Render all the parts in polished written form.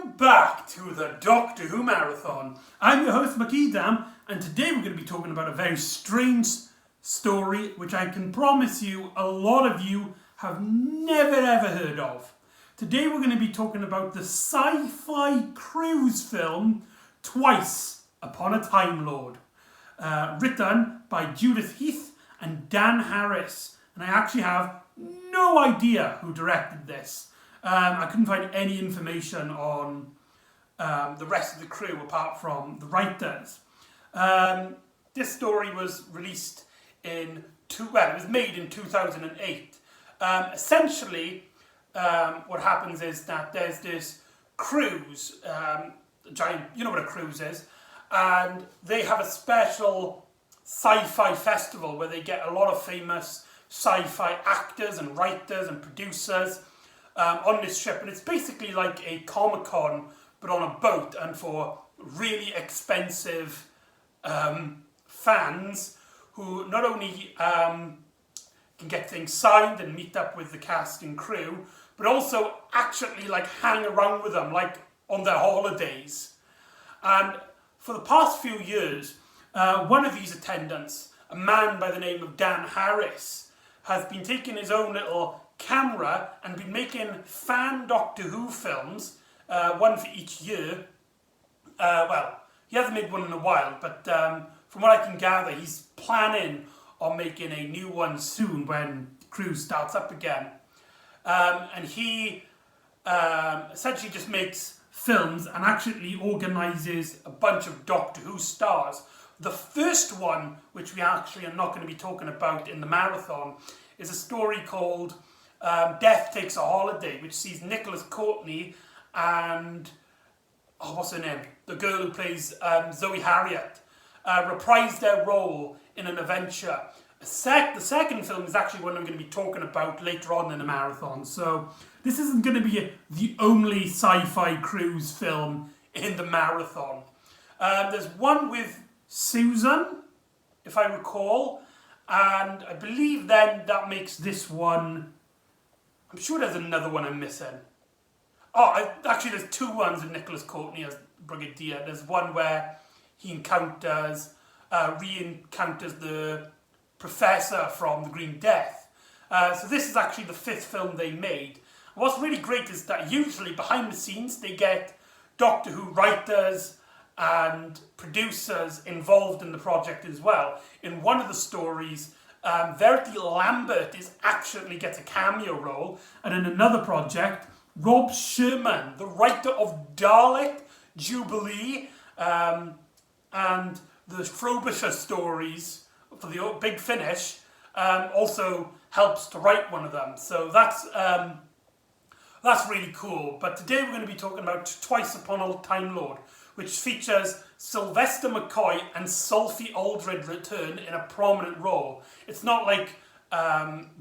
Welcome back to the Doctor Who Marathon. I'm your host McEdam, and today we're going to be talking about a very strange story which I can promise you a lot of you have never ever heard of. Today we're going to be talking about the sci-fi cruise film Twice Upon a Timelord, written by Judith Heath and Dan Harris, and I actually have no idea who directed this. I couldn't find any information on the rest of the crew apart from the writers. This story was released it was made in 2008. Essentially, what happens is that there's this cruise, giant, you know what a cruise is, and they have a special sci-fi festival where they get a lot of famous sci-fi actors and writers and producers on this ship, and it's basically like a Comic-Con but on a boat, and for really expensive fans who not only can get things signed and meet up with the cast and crew, but also actually like hang around with them like on their holidays. And for the past few years, one of these attendants, a man by the name of Dan Harris, has been taking his own little camera and been making fan Doctor Who films, one for each year. Well, he hasn't made one in a while, but from what I can gather, he's planning on making a new one soon when the cruise starts up again. And he essentially just makes films and actually organises a bunch of Doctor Who stars. The first one, which we actually are not going to be talking about in the marathon, is a story called Death Takes a Holiday, which sees Nicholas Courtney and, what's her name? The girl who plays Zoe Harriet, reprise their role in an adventure. The second film is actually one I'm going to be talking about later on in the marathon, so this isn't going to be the only sci-fi cruise film in the marathon. There's one with Susan, if I recall, and I believe then that makes this one. I'm sure there's another one I'm missing. Actually there's two ones with Nicholas Courtney as Brigadier. There's one where he re-encounters the Professor from The Green Death. So this is actually the fifth film they made. And what's really great is that usually behind the scenes they get Doctor Who writers and producers involved in the project as well. In one of the stories, Verity Lambert actually gets a cameo role, and in another project, Rob Sherman, the writer of Dalek, Jubilee, and the Frobisher stories for the Big Finish, also helps to write one of them. So that's really cool. But today we're going to be talking about Twice Upon a Timelord, which features Sylvester McCoy and Sophie Aldred return in a prominent role. It's not like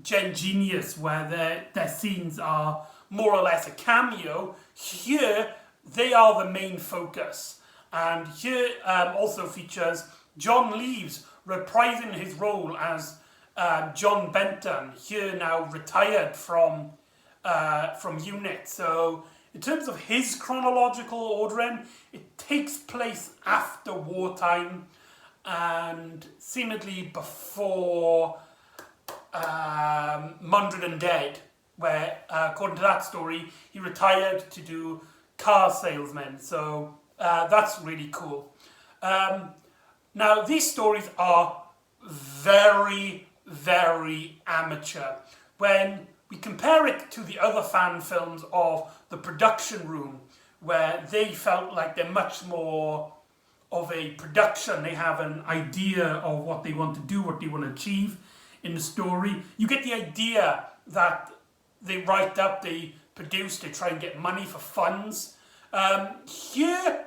Gen Genius, where their scenes are more or less a cameo. Here, they are the main focus. And here also features John Leaves reprising his role as John Benton, here now retired from UNIT. So in terms of his chronological ordering, it takes place after wartime and seemingly before Mundred and Dead, where, according to that story, he retired to do car salesmen. So that's really cool. Now, these stories are very, very amateur. When we compare it to the other fan films of the production room, where they felt like they're much more of a production. They have an idea of what they want to do, what they want to achieve in the story. You get the idea that they write up, they produce, they try and get money for funds. Here,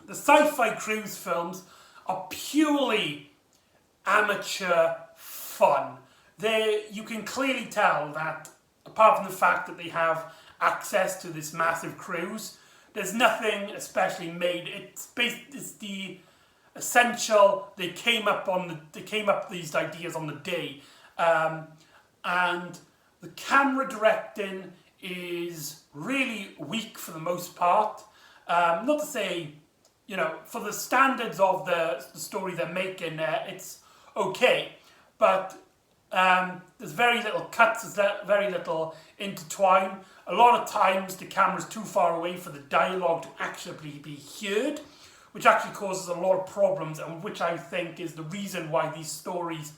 the sci-fi cruise films are purely amateur fun. You can clearly tell that, apart from the fact that they have access to this massive cruise, there's nothing especially made. It's the essential. They came up these ideas on the day, and the camera directing is really weak for the most part. Not to say, you know, for the standards of the story they're making, it's okay, but there's very little cuts, there's very little intertwine. A lot of times the camera's too far away for the dialogue to actually be heard, which actually causes a lot of problems, and which I think is the reason why these stories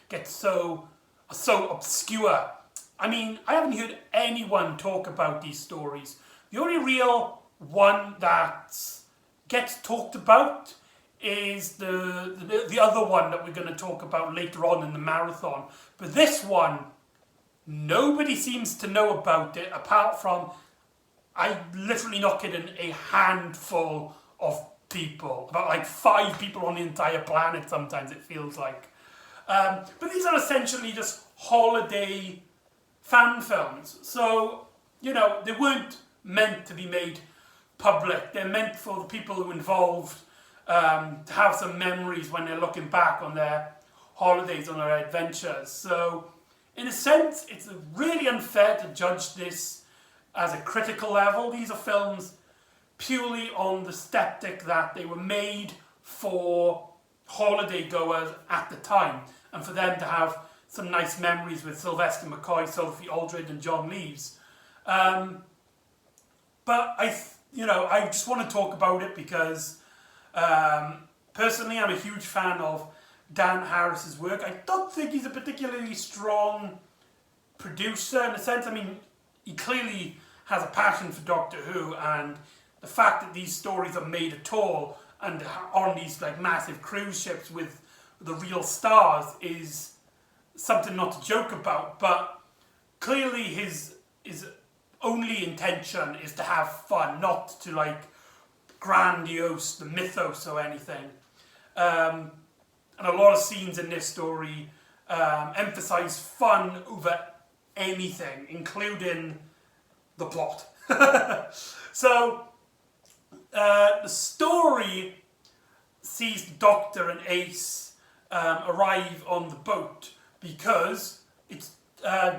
get so obscure. I mean, I haven't heard anyone talk about these stories. The only real one that gets talked about is the other one that we're going to talk about later on in the marathon. But this one, nobody seems to know about it, apart from, I'm literally not kidding, a handful of people. About like 5 people on the entire planet sometimes, it feels like. But these are essentially just holiday fan films. So, you know, they weren't meant to be made public. They're meant for the people who are involved to have some memories when they're looking back on their holidays, on their adventures. So, in a sense, it's really unfair to judge this as a critical level. These are films purely on the static that they were made for holiday goers at the time, and for them to have some nice memories with Sylvester McCoy, Sophie Aldred, and John Lees. But I just want to talk about it because personally, I'm a huge fan of Dan Harris's work. I don't think he's a particularly strong producer in a sense. I mean, he clearly has a passion for Doctor Who, and the fact that these stories are made at all and on these like massive cruise ships with the real stars is something not to joke about. But clearly his only intention is to have fun, not to like grandiose the mythos or anything. And a lot of scenes in this story emphasize fun over anything, including the plot. So the story sees the Doctor and Ace arrive on the boat because it's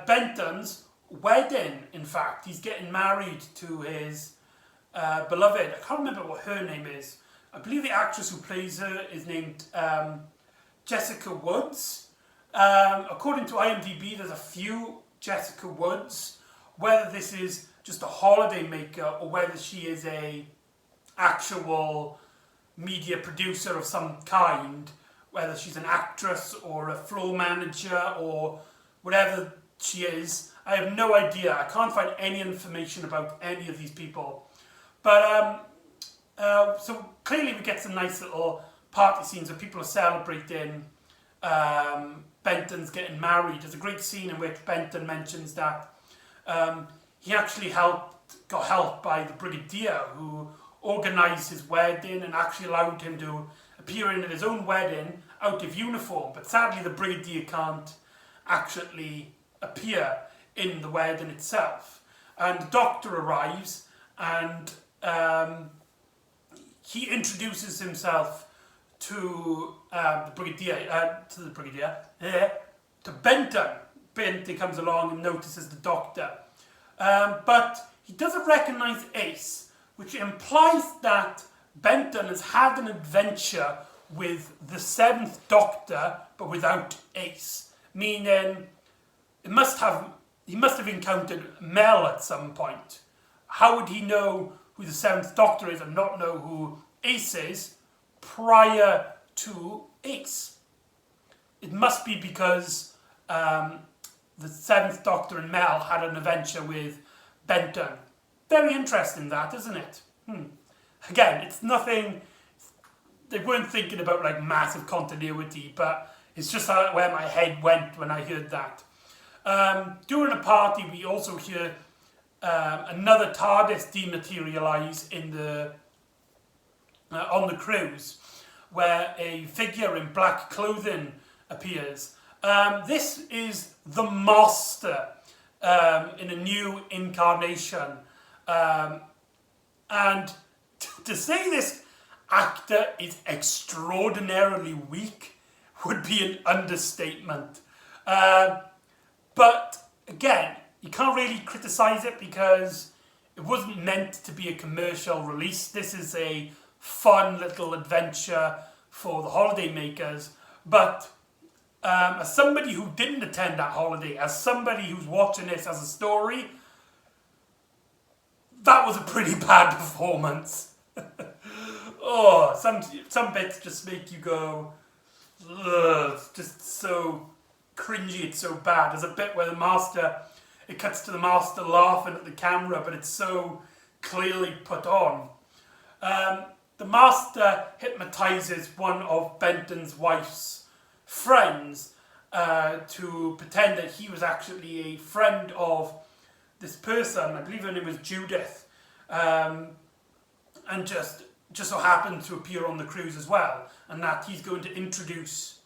Benton's wedding. In fact, he's getting married to his beloved. I can't remember what her name is. I believe the actress who plays her is named Jessica Woods. According to IMDb, there's a few Jessica Woods. Whether this is just a holiday maker or whether she is a actual media producer of some kind, whether she's an actress or a floor manager or whatever she is, I have no idea. I can't find any information about any of these people. But so clearly we get some nice little party scenes where people are celebrating Benton's getting married. There's a great scene in which Benton mentions that he actually got help by the Brigadier, who organised his wedding and actually allowed him to appear in his own wedding out of uniform. But sadly the Brigadier can't actually appear in the wedding itself. And the Doctor arrives and he introduces himself to the Brigadier, to Benton. Benton comes along and notices the Doctor. But he doesn't recognise Ace, which implies that Benton has had an adventure with the 7th Doctor, but without Ace. Meaning, he must have encountered Mel at some point. How would he know who the 7th Doctor is and not know who Ace is prior to Ace? It must be because the 7th Doctor and Mel had an adventure with Benton. Very interesting that, isn't it? Again, it's nothing, they weren't thinking about like massive continuity, but it's just where my head went when I heard that. During a party, we also hear another TARDIS dematerialise on the cruise, where a figure in black clothing appears. This is the Master in a new incarnation. And to say this actor is extraordinarily weak would be an understatement. But again, you can't really criticise it because it wasn't meant to be a commercial release. This is a fun little adventure for the holiday makers. But as somebody who didn't attend that holiday, as somebody who's watching this as a story, that was a pretty bad performance. Oh, some bits just make you go, ugh, it's just so cringy, it's so bad. There's a bit where it cuts to the master laughing at the camera, but it's so clearly put on. The master hypnotizes one of Benton's wife's friends to pretend that he was actually a friend of this person. I believe her name was Judith, and just so happened to appear on the cruise as well, and that she's going to introduce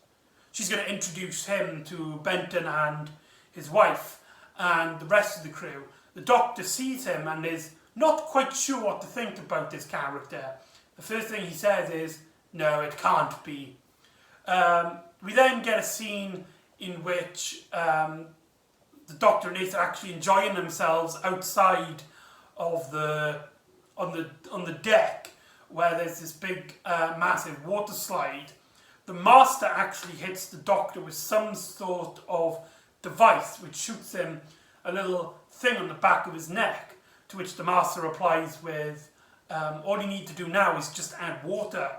him to Benton and his wife and the rest of the crew. The Doctor sees him and is not quite sure what to think about this character. The first thing he says is, "No, it can't be." We then get a scene in which the Doctor and Ace are actually enjoying themselves outside of on the deck, where there's this big massive water slide. The Master actually hits the Doctor with some sort of device which shoots him a little thing on the back of his neck, to which the Master replies with, all you need to do now is just add water.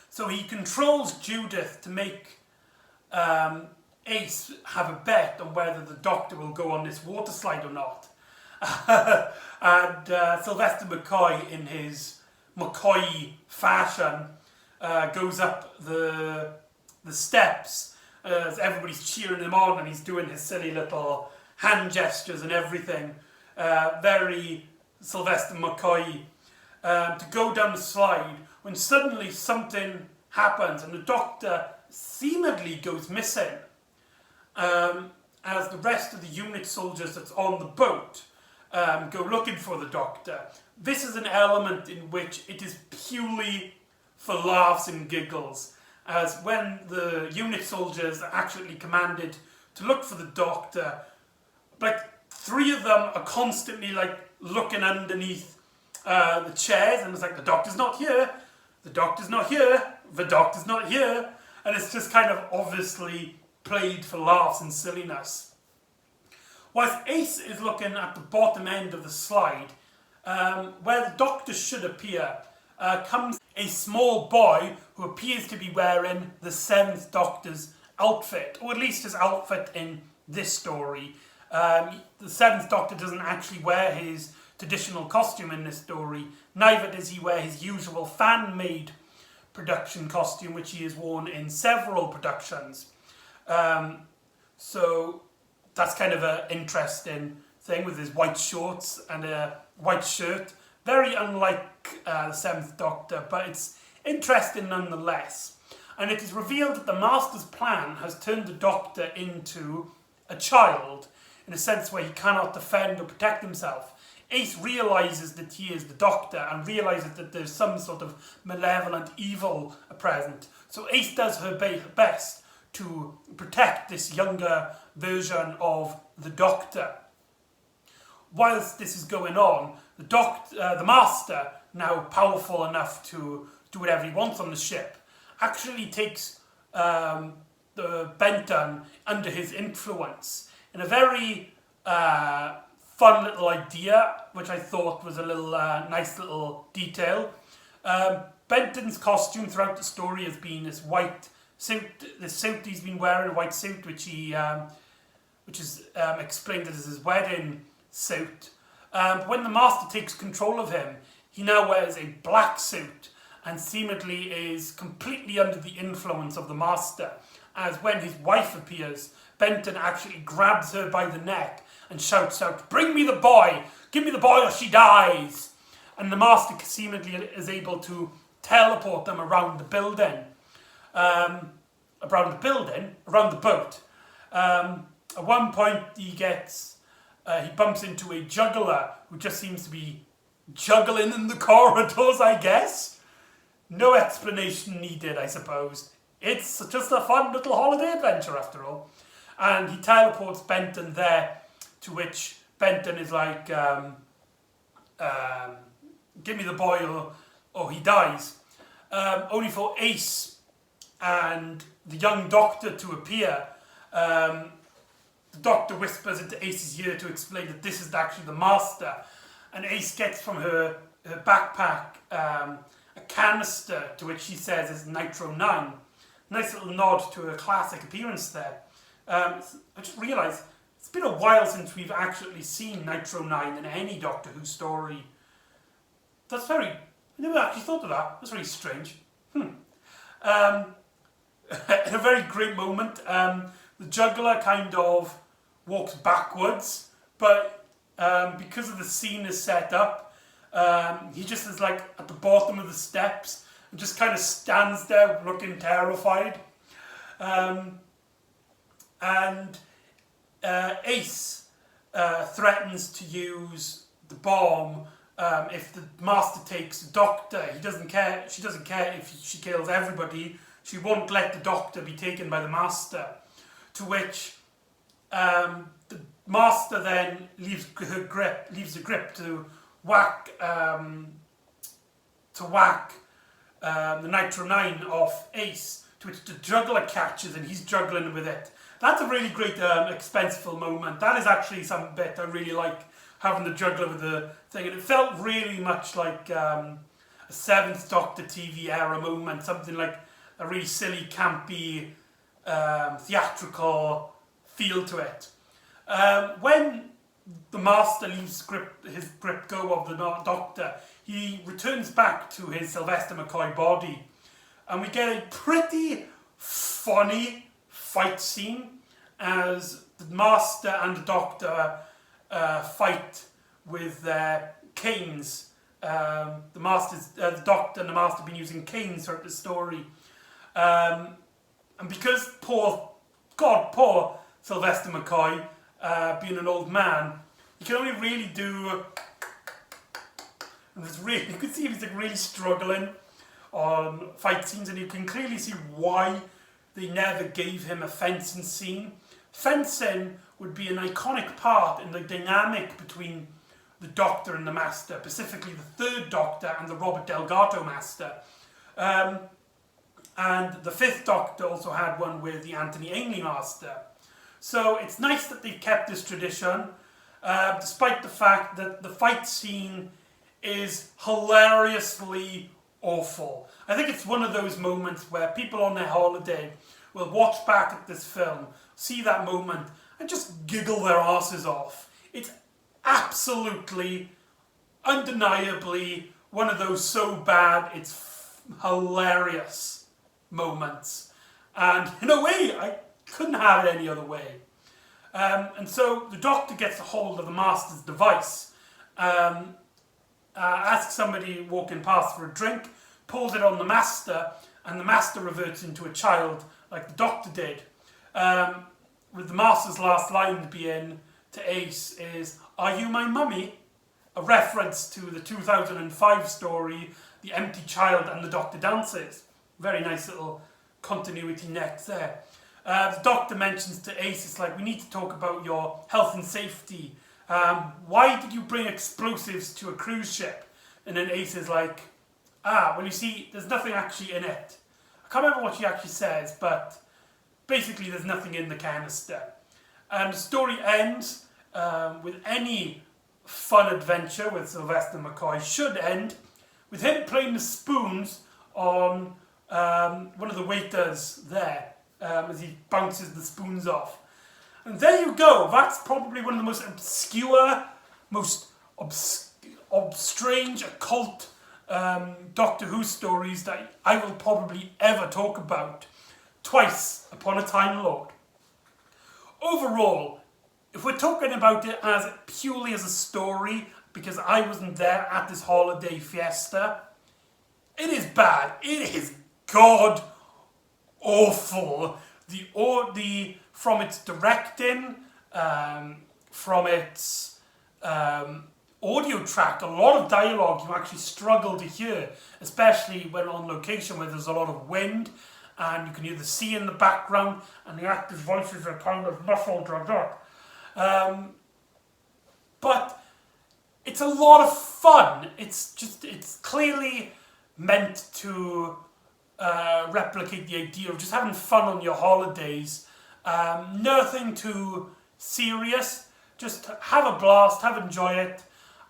So he controls Judith to make Ace have a bet on whether the Doctor will go on this water slide or not. And Sylvester McCoy, in his McCoy fashion, goes up the steps as everybody's cheering him on, and he's doing his silly little hand gestures and everything. Very Sylvester McCoy. To go down the slide, when suddenly something happens and the Doctor seemingly goes missing, as the rest of the unit soldiers that's on the boat go looking for the Doctor. This is an element in which it is purely for laughs and giggles, as when the unit soldiers are actually commanded to look for the Doctor, like 3 of them are constantly like looking underneath the chairs, and it's like, the Doctor's not here, the Doctor's not here, the Doctor's not here, and it's just kind of obviously played for laughs and silliness. Whilst Ace is looking at the bottom end of the slide, where the Doctor should appear, comes a small boy who appears to be wearing the 7th Doctor's outfit, or at least his outfit in this story. The 7th Doctor doesn't actually wear his traditional costume in this story, neither does he wear his usual fan-made production costume, which he has worn in several productions. So that's kind of an interesting thing, with his white shorts and a white shirt. Very unlike the 7th Doctor, but it's interesting nonetheless. And it is revealed that the Master's plan has turned the Doctor into a child, in a sense where he cannot defend or protect himself. Ace realises that he is the Doctor and realises that there's some sort of malevolent evil present. So Ace does her best to protect this younger version of the Doctor. Whilst this is going on, the Master, now powerful enough to do whatever he wants on the ship, actually takes the Benton under his influence in a very fun little idea, which I thought was a little nice little detail. Benton's costume throughout the story has been this white suit. This suit he's been wearing, a white suit, which is explained as his wedding suit. When the Master takes control of him, he now wears a black suit and seemingly is completely under the influence of the Master, as when his wife appears, Benton actually grabs her by the neck and shouts out, "Bring me the boy! Give me the boy or she dies!" And the Master seemingly is able to teleport them around the building. Around the boat. At one point he bumps into a juggler who just seems to be juggling in the corridors, I guess. No explanation needed, I suppose. It's just a fun little holiday adventure after all. And he teleports Benton there, to which Benton is like, give me the boy or he dies. Only for Ace and the young doctor to appear. The doctor whispers into Ace's ear to explain that this is actually the master. And Ace gets from her backpack a canister to which she says is Nitro 9. Nice little nod to her classic appearance there. I just realised it's been a while since we've actually seen Nitro 9 in any Doctor Who story. That's very... I never actually thought of that. That's very strange. In a very great moment, the juggler kind of walks backwards, but because of the scene is set up, he just is like at the bottom of the steps and just kind of stands there looking terrified. And Ace threatens to use the bomb if the master takes the doctor. He doesn't care. She doesn't care if she kills everybody. She won't let the doctor be taken by the master. To which the master then leaves the grip to whack the Nitro 9 off Ace, to which the juggler catches and he's juggling with it. That's a really great expenseful moment. That is actually some bit I really like, having the juggler with the thing, and it felt really much like a 7th Doctor TV era moment, something like a really silly, campy, theatrical feel to it. When the master leaves his grip go of the Doctor, he returns back to his Sylvester McCoy body, and we get a pretty funny fight scene as the master and the Doctor fight with their canes. The Doctor and the master have been using canes throughout the story, and because poor Sylvester McCoy, being an old man, he can only really do. You can see he's like really struggling on fight scenes, and you can clearly see why they never gave him a fencing scene. Fencing would be an iconic part in the dynamic between the Doctor and the Master, specifically the 3rd Doctor and the Robert Delgado Master. And the 5th Doctor also had one with the Anthony Ainley Master. So it's nice that they've kept this tradition, despite the fact that the fight scene is hilariously awful. I think it's one of those moments where people on their holiday will watch back at this film, see that moment, and just giggle their asses off. It's absolutely, undeniably one of those so bad it's hilarious moments. And in a way, I couldn't have it any other way. And so the Doctor gets a hold of the Master's device, asks somebody walking past for a drink, pulls it on the Master, and the Master reverts into a child like the Doctor did. With the Master's last line being to Ace is, "Are you my mummy?" A reference to the 2005 story, The Empty Child and the Doctor Dances. Very nice little continuity next there. The Doctor mentions to Ace, it's like, we need to talk about your health and safety. Why did you bring explosives to a cruise ship? And then Ace is like, well, you see, there's nothing actually in it. I can't remember what she actually says, but basically there's nothing in the canister. And the story ends with any fun adventure with Sylvester McCoy should end with him playing the spoons on one of the waiters there as he bounces the spoons off. And there you go. That's probably one of the most obscure, most strange, occult Doctor Who stories that I will probably ever talk about. Twice Upon a Time Lord. Overall, if we're talking about it as purely as a story, because I wasn't there at this holiday fiesta, it is bad. It is god awful. From its directing, from its audio track, a lot of dialogue you actually struggle to hear, especially when on location where there's a lot of wind and you can hear the sea in the background and the actors' voices are kind of muffled like that. But it's a lot of fun. It's clearly meant to replicate the idea of just having fun on your holidays. Nothing too serious. Just have a blast, enjoy it.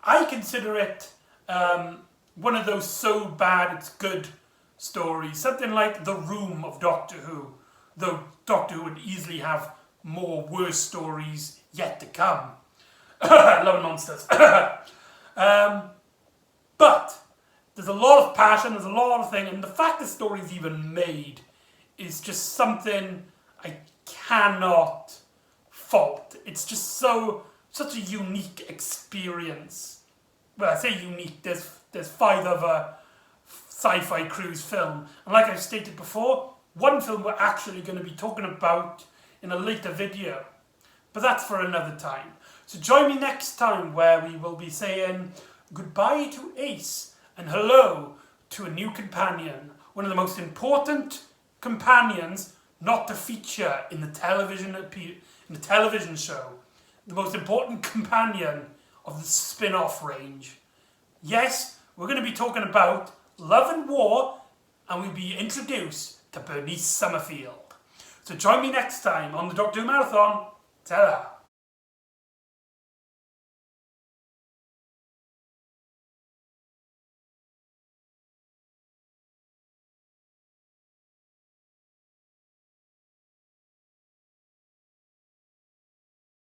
I consider it one of those so bad it's good stories. Something like The Room of Doctor Who. Though Doctor Who would easily have more worse stories yet to come. Love monsters. But there's a lot of passion, there's a lot of thing, and the fact the story's even made is just something I cannot fault. It's just such a unique experience. Well, I say unique, there's 5 other sci-fi cruise film, and like I've stated before, one film we're actually going to be talking about in a later video, but that's for another time. So join me next time where we will be saying goodbye to Ace and hello to a new companion, one of the most important companions not to feature in the television show, the most important companion of the spin-off range. Yes, we're going to be talking about Love and War, and we'll be introduced to Bernice Summerfield. So join me next time on the Doctor Who Marathon. Ta-da!